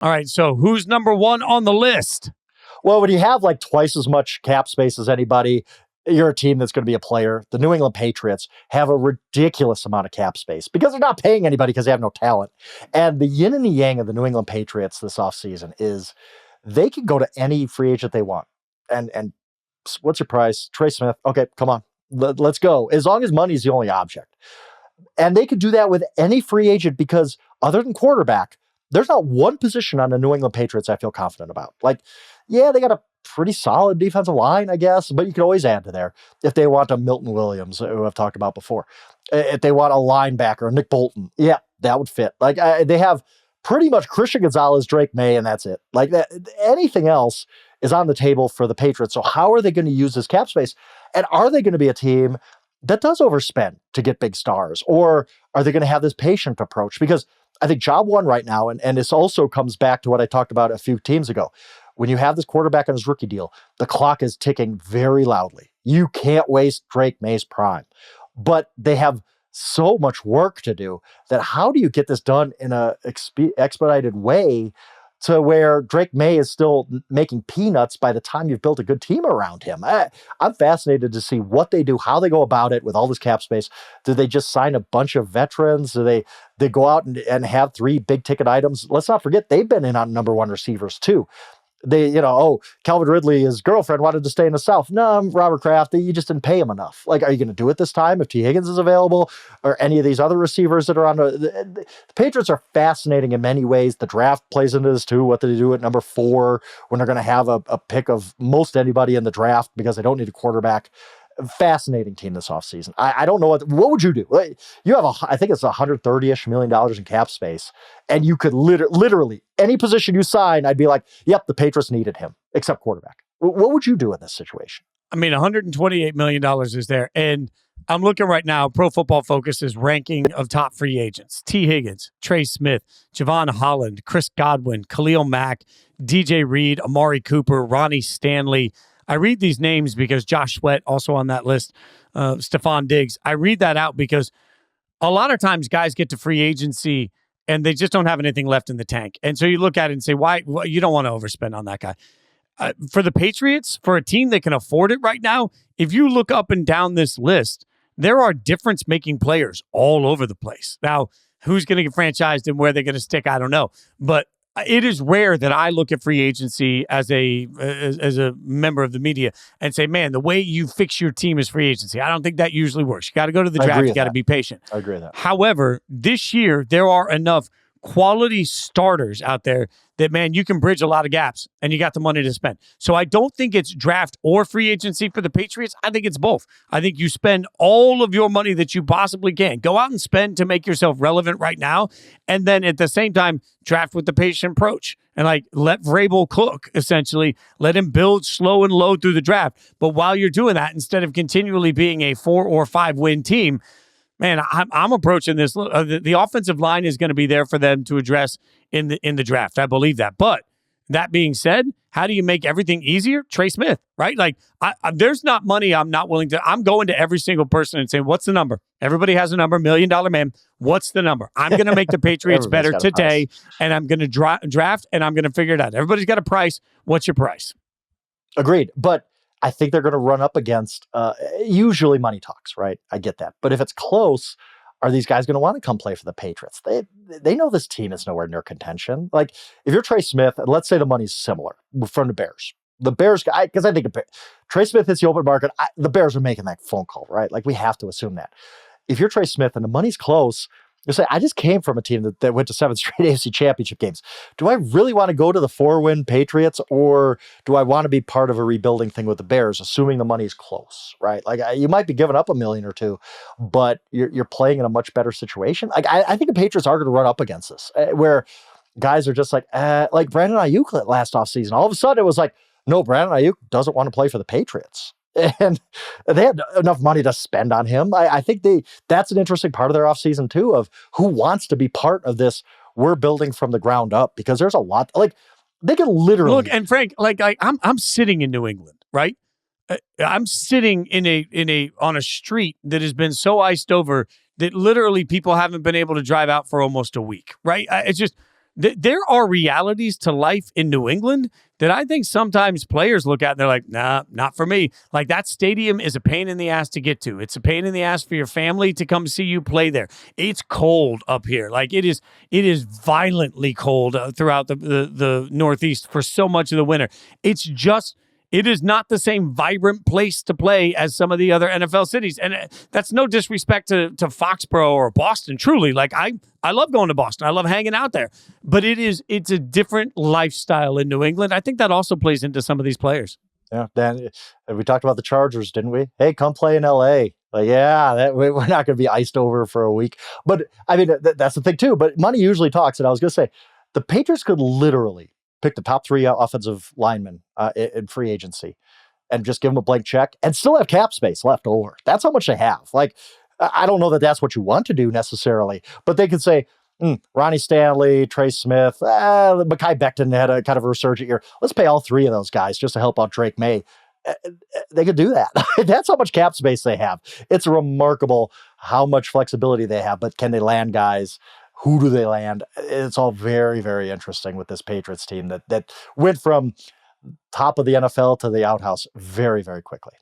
All right, so who's number one on the list? Well, when you have like twice as much cap space as anybody, you're a team that's going to be a player. The New England Patriots have a ridiculous amount of cap space because they're not paying anybody because they have no talent. And the yin and the yang of the New England Patriots this offseason is they can go to any free agent they want. And what's your price? Trey Smith. Okay, come on. Let's go. As long as money is the only object. And they could do that with any free agent because other than quarterback, there's not one position on the New England Patriots I feel confident about. Like, yeah, they got a pretty solid defensive line, I guess, but you can always add to there if they want a Milton Williams, who I've talked about before. If they want a linebacker, Nick Bolton, yeah, that would fit. Like, they have pretty much Christian Gonzalez, Drake Maye, and that's it. Like, that, anything else is on the table for the Patriots. So how are they going to use this cap space? And are they going to be a team that does overspend to get big stars? Or are they going to have this patient approach? Because I think job one right now, and this also comes back to what I talked about a few teams ago. When you have this quarterback on his rookie deal, the clock is ticking very loudly. You can't waste Drake Maye's prime. But they have so much work to do that how do you get this done in a expedited way to where Drake Maye is still making peanuts by the time you've built a good team around him? I'm fascinated to see what they do, how they go about it with all this cap space. Do they just sign a bunch of veterans? Do they go out and have 3 big ticket items? Let's not forget, they've been in on number 1 receivers too. They, Calvin Ridley, his girlfriend wanted to stay in the South. No, Robert Kraft, you just didn't pay him enough. Like, are you going to do it this time if T. Higgins is available or any of these other receivers that are on the Patriots are fascinating in many ways. The draft plays into this too. What do they do at number 4 when they're going to have a pick of most anybody in the draft because they don't need a quarterback? Fascinating team this offseason. I don't know what would you do? You have I think it's $130-ish million in cap space, and you could literally any position you sign, I'd be like, yep, the Patriots needed him, except quarterback. What would you do in this situation? I mean, $128 million is there, and I'm looking right now. Pro Football Focus's ranking of top free agents: T. Higgins, Trey Smith, Jevon Holland, Chris Godwin, Khalil Mack, DJ Reed, Amari Cooper, Ronnie Stanley. I read these names because Josh Sweat also on that list, Steffon Diggs. I read that out because a lot of times guys get to free agency and they just don't have anything left in the tank. And so you look at it and say, why? Well, you don't want to overspend on that guy. For the Patriots, for a team that can afford it right now, if you look up and down this list, there are difference-making players all over the place. Now, who's going to get franchised and where they're going to stick, I don't know. But it is rare that I look at free agency as a member of the media and say, man, the way you fix your team is free agency. I don't think that usually works. You got to go to the draft. You got to be patient. I agree with that. However, this year, there are enough quality starters out there that, man, you can bridge a lot of gaps and you got the money to spend. So I don't think it's draft or free agency for the Patriots. I think it's both. I think you spend all of your money that you possibly can. Go out and spend to make yourself relevant right now. And then at the same time, draft with the patient approach. And let Vrabel cook, essentially. Let him build slow and low through the draft. But while you're doing that, instead of continually being a 4 or 5 win team, man, I'm approaching this. The offensive line is going to be there for them to address in the draft. I believe that. But that being said, how do you make everything easier? Trey Smith, right? There's not money I'm not willing to. I'm going to every single person and saying, what's the number? Everybody has a number, $1 million man. What's the number? I'm going to make the Patriots better today, and I'm going to draft, and I'm going to figure it out. Everybody's got a price. What's your price? Agreed. But I think they're going to run up against usually money talks, right? I get that. But if it's close, are these guys going to want to come play for the Patriots? They know this team is nowhere near contention. Like, if you're Trey Smith, and let's say the money's similar from the Bears. The Bears, because I think Trey Smith hits the open market, the Bears are making that phone call, right? Like, we have to assume that. If you're Trey Smith and the money's close, you say, I just came from a team that went to 7 straight AFC championship games. Do I really want to go to the 4-win Patriots, or do I want to be part of a rebuilding thing with the Bears, assuming the money's close, right? Like, you might be giving up $1 million or $2 million, but you're playing in a much better situation. Like, I think the Patriots are going to run up against this, where guys are just like Brandon Ayuk last offseason. All of a sudden, it was like, no, Brandon Ayuk doesn't want to play for the Patriots. And they had enough money to spend on him. I think that's an interesting part of their offseason too, of who wants to be part of this. We're building from the ground up, because there's a lot, they can literally look. And Frank, I'm sitting in New England, right? I'm sitting on a street that has been so iced over that literally people haven't been able to drive out for almost a week, right? It's just, there are realities to life in New England that I think sometimes players look at and they're like, nah, not for me. Like, that stadium is a pain in the ass to get to. It's a pain in the ass for your family to come see you play there. It's cold up here. Like, it is violently cold throughout the Northeast for so much of the winter. It is not the same vibrant place to play as some of the other NFL cities. And that's no disrespect to Foxborough or Boston, truly. Like, I love going to Boston. I love hanging out there. But it's a different lifestyle in New England. I think that also plays into some of these players. Yeah, Dan, we talked about the Chargers, didn't we? Hey, come play in LA. Like, yeah, we're not going to be iced over for a week. But, I mean, that's the thing, too. But money usually talks. And I was going to say, the Patriots could literally pick the top 3 offensive linemen in free agency and just give them a blank check and still have cap space left over. That's how much they have. Like, I don't know that that's what you want to do necessarily, but they could say, Ronnie Stanley, Trey Smith, Mekhi Becton had a kind of a resurgent year. Let's pay all 3 of those guys just to help out Drake Maye. They could do that. That's how much cap space they have. It's remarkable how much flexibility they have, but can they land guys? Who do they land? It's all very, very interesting with this Patriots team that went from top of the NFL to the outhouse very, very quickly.